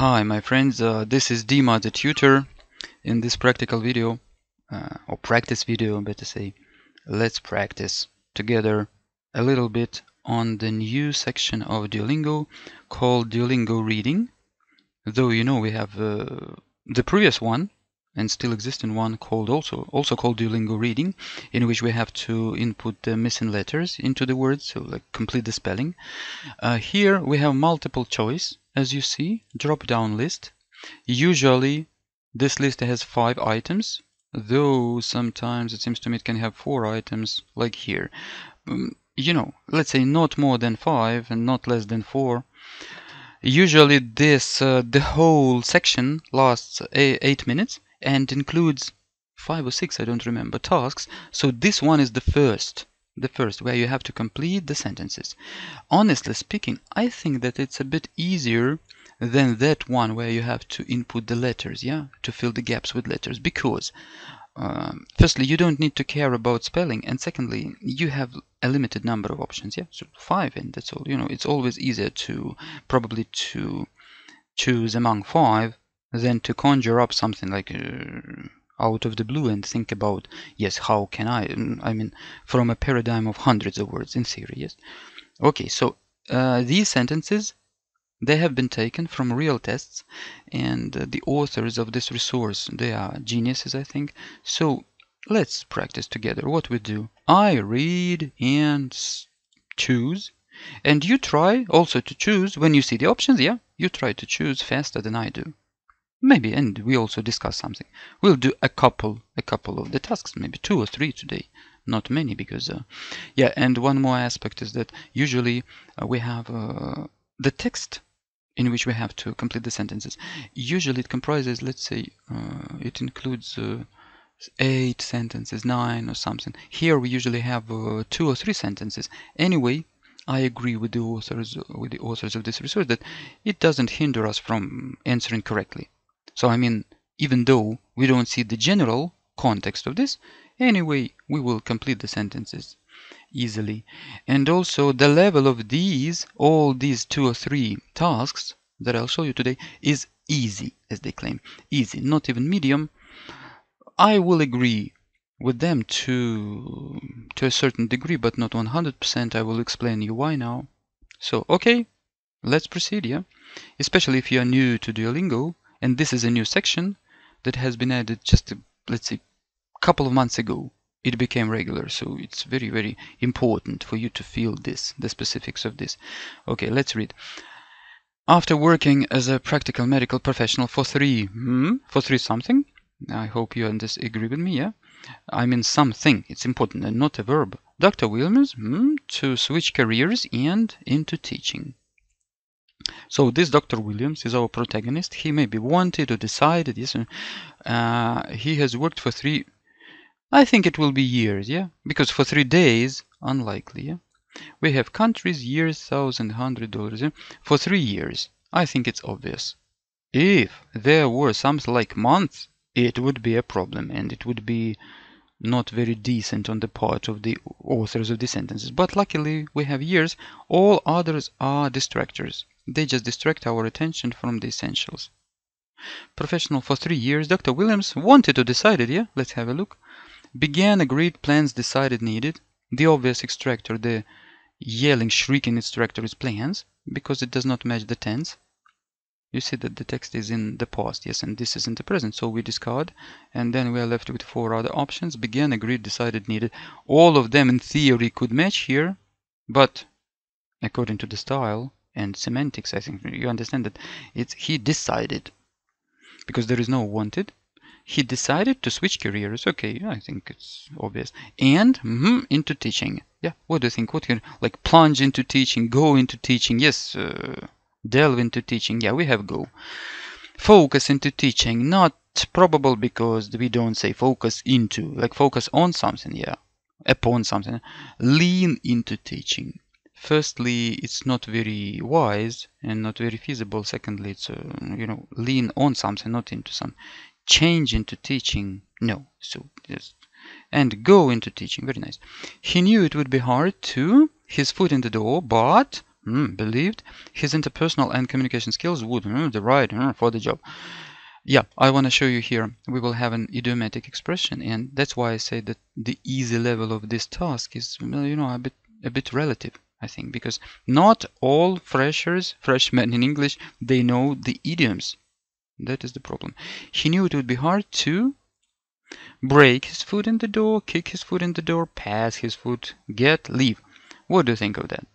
Hi my friends, this is Dima the tutor. In this practical video, or practice video better say, let's practice together a little bit on the new section of Duolingo called Duolingo Reading. Though you know we have the previous one and still existing one called also called Duolingo Reading, in which we have to input the missing letters into the words, so like complete the spelling. Here we have multiple choice, as you see, drop down list. Usually this list has 5 items, though sometimes it seems to me it can have 4 items, like here. You know, let's say not more than 5 and not less than 4. Usually this the whole section lasts 8 minutes and includes 5 or 6, I don't remember, tasks. So this one is the first where you have to complete the sentences. Honestly speaking, I think that it's a bit easier than that one where you have to input the letters, yeah, to fill the gaps with letters, because firstly, you don't need to care about spelling, and secondly, you have a limited number of options, yeah, so 5, and that's all. You know, it's always easier to probably to choose among 5 than to conjure up something like out of the blue and think about, yes, how can I mean, from a paradigm of hundreds of words in theory, yes. Okay, so these sentences, they have been taken from real tests, and the authors of this resource, they are geniuses, I think. So let's practice together. What we do, I read and choose, and you try also to choose when you see the options, yeah? You try to choose faster than I do. Maybe, and we also discuss something. We'll do a couple of the tasks, maybe 2 or 3 today. Not many, because yeah, and one more aspect is that usually we have the text in which we have to complete the sentences. Usually it comprises, let's say, it includes 8 sentences, 9 or something. Here we usually have 2 or 3 sentences. Anyway, I agree with the authors of this resource that it doesn't hinder us from answering correctly. So I mean, even though we don't see the general context of this, anyway, we will complete the sentences easily. And also the level of all these 2 or 3 tasks that I'll show you today is easy, as they claim. Easy, not even medium. I will agree with them to a certain degree, but not 100%. I will explain you why now. So, okay, let's proceed, yeah? Especially if you are new to Duolingo, and this is a new section that has been added just, let's say, a couple of months ago. It became regular, so it's very, very important for you to feel this, the specifics of this. Okay, let's read. After working as a practical medical professional for 3 something, I hope you agree with me, yeah? I mean something, it's important, and not a verb. Dr. Williams to switch careers and into teaching. So this Dr. Williams is our protagonist. He may be wanted or decided, yes. He has worked for 3, I think it will be years, yeah? Because for 3 days, unlikely, yeah? We have countries, years, $1,000, $100, yeah? For 3 years, I think it's obvious. If there were something like months, it would be a problem, and it would be not very decent on the part of the authors of the sentences. But luckily, we have years. All others are distractors. They just distract our attention from the essentials. Professional for 3 years, Dr. Williams wanted or decided, yeah? Let's have a look. Began, agreed, plans, decided, needed. The obvious extractor, the yelling, shrieking extractor is plans, because it does not match the tense. You see that the text is in the past, yes, and this is in the present, so we discard, and then we are left with 4 other options. Began, agreed, decided, needed. All of them in theory could match here, but according to the style and semantics, I think you understand that it's he decided, because there is no wanted. He decided to switch careers. Okay, I think it's obvious. And into teaching. Yeah, what do you think? What can, like, plunge into teaching, go into teaching? Yes, delve into teaching. Yeah, we have go. Focus into teaching. Not probable, because we don't say focus into, like focus on something, yeah, upon something. Lean into teaching. Firstly, it's not very wise and not very feasible. Secondly, it's you know, lean on something, not into something. Change into teaching, no. So yes, and go into teaching, very nice. He knew it would be hard to his foot in the door, but believed his interpersonal and communication skills would the right for the job. Yeah, I want to show you here. We will have an idiomatic expression, and that's why I say that the easy level of this task is, you know, a bit relative, I think, because not all freshmen in English, they know the idioms. That is the problem. He knew it would be hard to break his foot in the door, kick his foot in the door, pass his foot, get, leave. What do you think of that?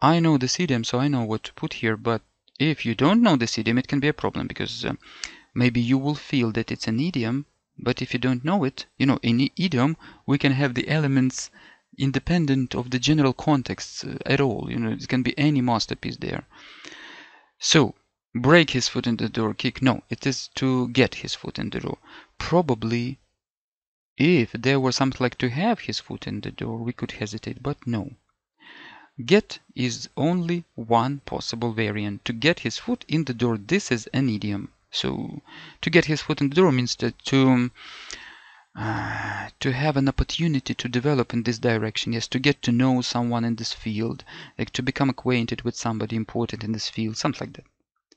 I know this idiom, so I know what to put here, but if you don't know this idiom, it can be a problem, because maybe you will feel that it's an idiom, but if you don't know it, you know, in idiom, we can have the elements independent of the general context at all. You know, it can be any masterpiece there. So, break his foot in the door, kick. No, it is to get his foot in the door. Probably, if there were something like to have his foot in the door, we could hesitate, but no. Get is only one possible variant. To get his foot in the door, this is an idiom. So, to get his foot in the door means that to have an opportunity to develop in this direction. Yes, to get to know someone in this field, like to become acquainted with somebody important in this field, something like that.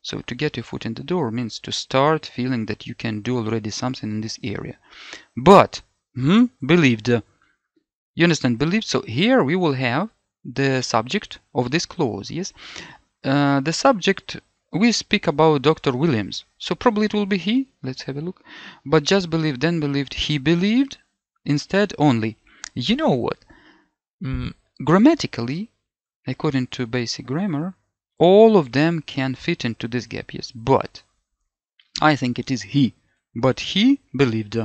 So, to get your foot in the door means to start feeling that you can do already something in this area. But, believed. You understand, believed? So, here we will have the subject of this clause, yes? The subject, we speak about Dr. Williams, so probably it will be he. Let's have a look. But just believed, then believed, he believed, instead only. You know what? Grammatically, according to basic grammar, all of them can fit into this gap, yes. But I think it is he. But he believed.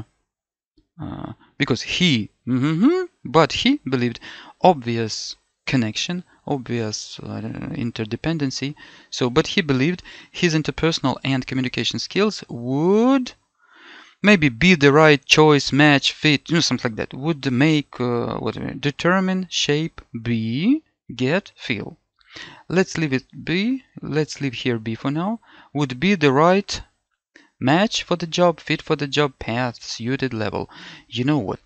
Because he, but he believed. Obvious connection, obvious interdependency. So, but he believed his interpersonal and communication skills would maybe be the right choice, match, fit, you know, something like that. Would make, determine, shape, be, get, feel. Let's leave it be. Let's leave here be for now. Would be the right match for the job, fit for the job, path, suited, level. You know what?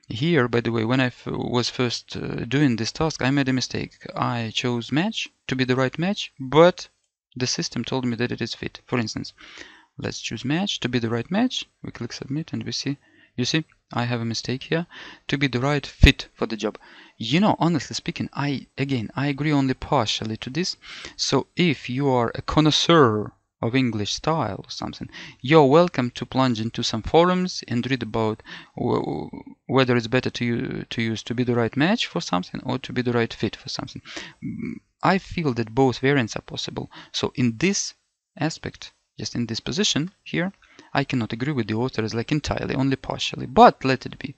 Here, by the way, when I was first doing this task, I made a mistake. I chose match to be the right match, but the system told me that it is fit. For instance, let's choose match to be the right match. We click submit and we see, you see, I have a mistake here. To be the right fit for the job. You know, honestly speaking, I agree only partially to this. So if you are a connoisseur of English style or something, you're welcome to plunge into some forums and read about whether it's better to use to be the right match for something or to be the right fit for something. I feel that both variants are possible. So in this aspect, just in this position here, I cannot agree with the authors like entirely, only partially, but let it be.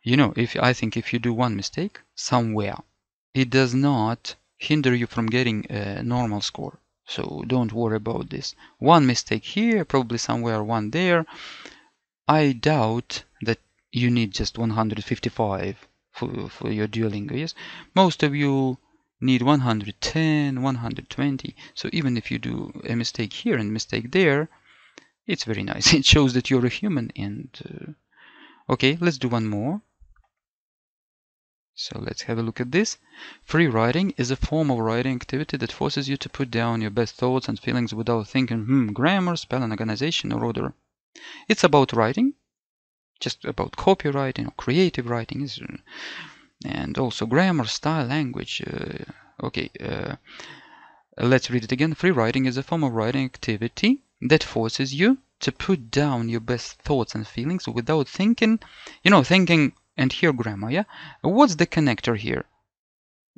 You know, I think if you do one mistake somewhere, it does not hinder you from getting a normal score. So don't worry about this. One mistake here, probably somewhere, one there. I doubt that you need just 155 for your Duolingo, yes? Most of you need 110, 120. So even if you do a mistake here and mistake there, it's very nice. It shows that you're a human. And okay, let's do one more. So let's have a look at this. Free writing is a form of writing activity that forces you to put down your best thoughts and feelings without thinking, grammar, spelling, organization, or order. It's about writing, just about copywriting or creative writing, and also grammar, style, language. Let's read it again. Free writing is a form of writing activity that forces you to put down your best thoughts and feelings without thinking, thinking. And here grammar, yeah? What's the connector here?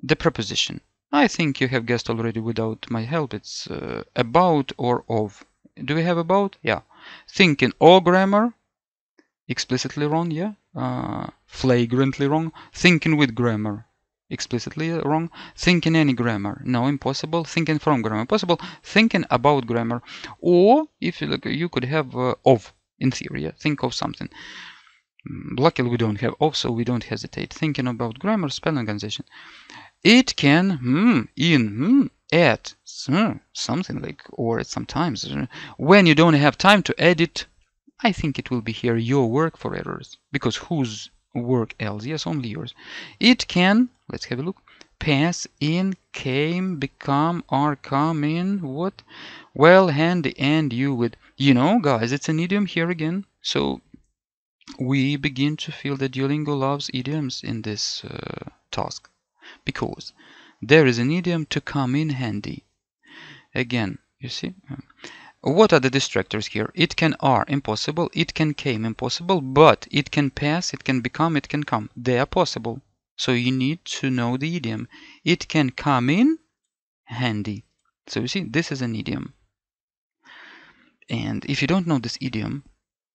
The preposition. I think you have guessed already without my help. It's about or of. Do we have about? Yeah. Thinking or grammar. Explicitly wrong, yeah? Flagrantly wrong. Thinking with grammar. Explicitly wrong. Thinking any grammar. No, impossible. Thinking from grammar. Possible. Thinking about grammar. Or, if you look, you could have of in theory, yeah? Think of something. Luckily we don't have of, so we don't hesitate. Thinking about grammar, spelling, organization. It can at something like or at sometimes. When you don't have time to edit, I think it will be here your work for errors. Because whose work else? Yes, only yours. It can, let's have a look, pass, in, came, become, are, come, in, what? Well, handy, and you with. You know, guys, it's an idiom here again. So we begin to feel that Duolingo loves idioms in this task, because there is an idiom to come in handy. Again, you see? What are the distractors here? It can are impossible, it can came impossible, but it can pass, it can become, it can come. They are possible. So you need to know the idiom. It can come in handy. So you see, this is an idiom. And if you don't know this idiom,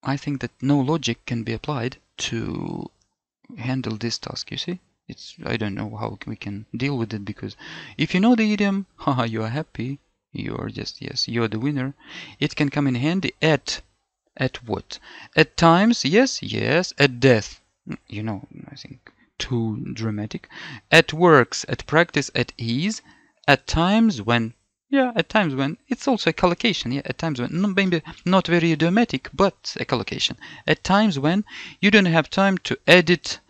I think that no logic can be applied to handle this task, you see? I don't know how we can deal with it, because if you know the idiom, haha, you are happy. You're just, yes, you're the winner. It can come in handy at what? At times, yes, at death. You know, I think too dramatic. At works, at practice, at ease. At times when, yeah, at times when. It's also a collocation, yeah, at times when. Maybe not very idiomatic, but a collocation. At times when you don't have time to edit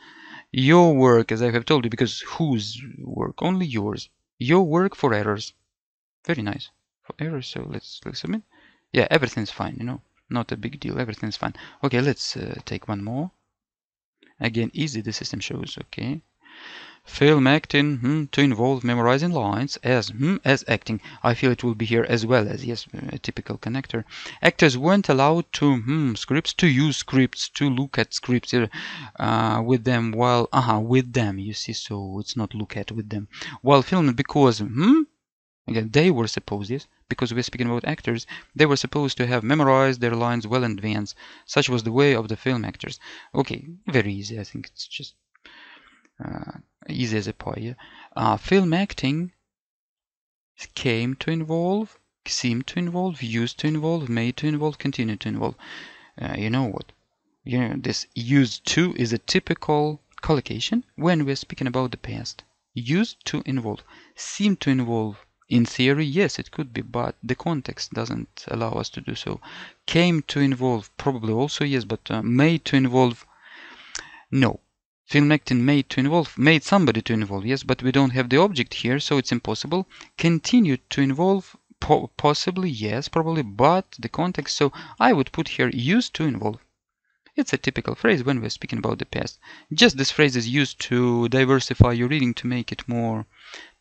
your work, as I have told you, because whose work? Only yours. Your work for errors. Very nice. For errors, so let's submit. Yeah, everything's fine, you know. Not a big deal, everything's fine. Okay, let's take one more. Again, easy, the system shows, okay. Film acting, to involve memorizing lines as acting. I feel it will be here as well as, yes, a typical connector. Actors weren't allowed to use scripts, to look at scripts with them while, with them, you see, so it's not look at with them. While filming, because, again, they were supposed, yes, because we're speaking about actors, they were supposed to have memorized their lines well in advance. Such was the way of the film actors. Okay, very easy. I think it's just easy as a pie. Yeah? Film acting came to involve, seemed to involve, used to involve, made to involve, continued to involve. You know what? You know, this used to is a typical collocation when we're speaking about the past. Used to involve, seemed to involve. In theory, yes, it could be, but the context doesn't allow us to do so. Came to involve, probably also yes, but made to involve, no. Film acting made to involve, made somebody to involve, yes, but we don't have the object here, so it's impossible. Continued to involve, possibly, yes, probably, but the context, so I would put here used to involve. It's a typical phrase when we're speaking about the past. Just this phrase is used to diversify your reading, to make it more,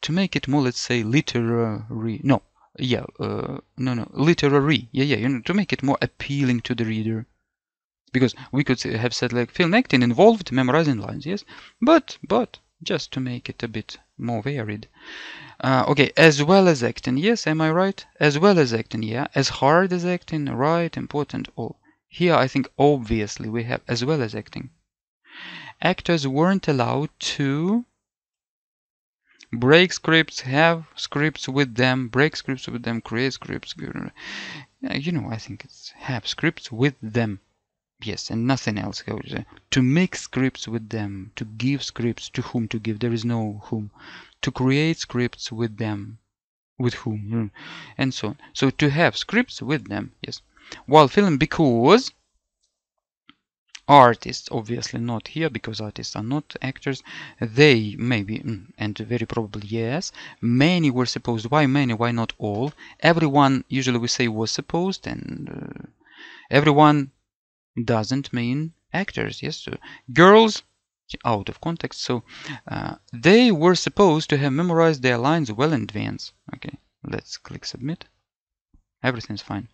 let's say, literary. No, yeah, literary. Yeah, you know, to make it more appealing to the reader. Because we could have said like film acting involved memorizing lines, yes, but just to make it a bit more varied. Okay, as well as acting, yes, am I right? As well as acting, yeah. As hard as acting, right, important, all. Here I think obviously we have as well as acting. Actors weren't allowed to break scripts, have scripts with them, break scripts with them, create scripts. You know, I think it's have scripts with them. Yes, and nothing else goes. To make scripts with them, to give scripts, to whom to give, there is no whom. To create scripts with them, with whom, and so on. So to have scripts with them, yes. While filming, because artists, obviously not here, because artists are not actors, they maybe, and very probably yes, many were supposed. Why many? Why not all? Everyone, usually we say was supposed, and everyone doesn't mean actors, yes. So girls, out of context, so they were supposed to have memorized their lines well in advance. Okay, let's click submit. Everything's fine.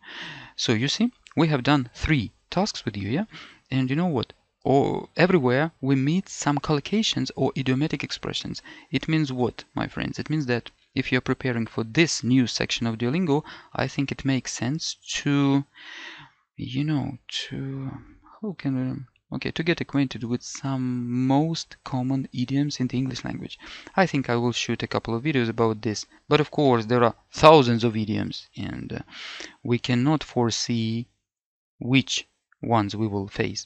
So you see, we have done 3 tasks with you, yeah. And you know what? Everywhere we meet some collocations or idiomatic expressions. It means what, my friends? It means that if you're preparing for this new section of Duolingo, I think it makes sense to, you know, to get acquainted with some most common idioms in the English language. I think I will shoot a couple of videos about this, but of course there are thousands of idioms, and we cannot foresee which ones we will face.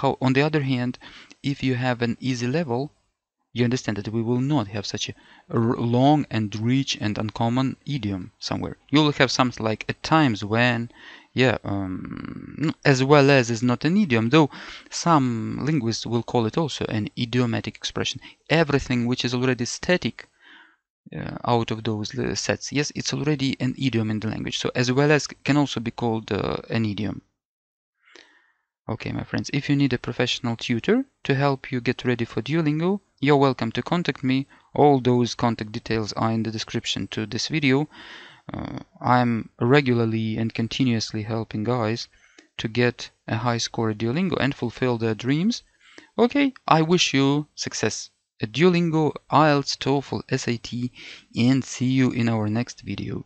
On the other hand, if you have an easy level, you understand that we will not have such a long and rich and uncommon idiom somewhere. You will have something like at times when, yeah, as well as is not an idiom, though some linguists will call it also an idiomatic expression. Everything which is already static out of those sets. Yes, it's already an idiom in the language, so as well as can also be called an idiom. Okay, my friends, if you need a professional tutor to help you get ready for Duolingo, you're welcome to contact me. All those contact details are in the description to this video. I'm regularly and continuously helping guys to get a high score at Duolingo and fulfill their dreams. Okay, I wish you success at Duolingo, IELTS, TOEFL, SAT, and see you in our next video.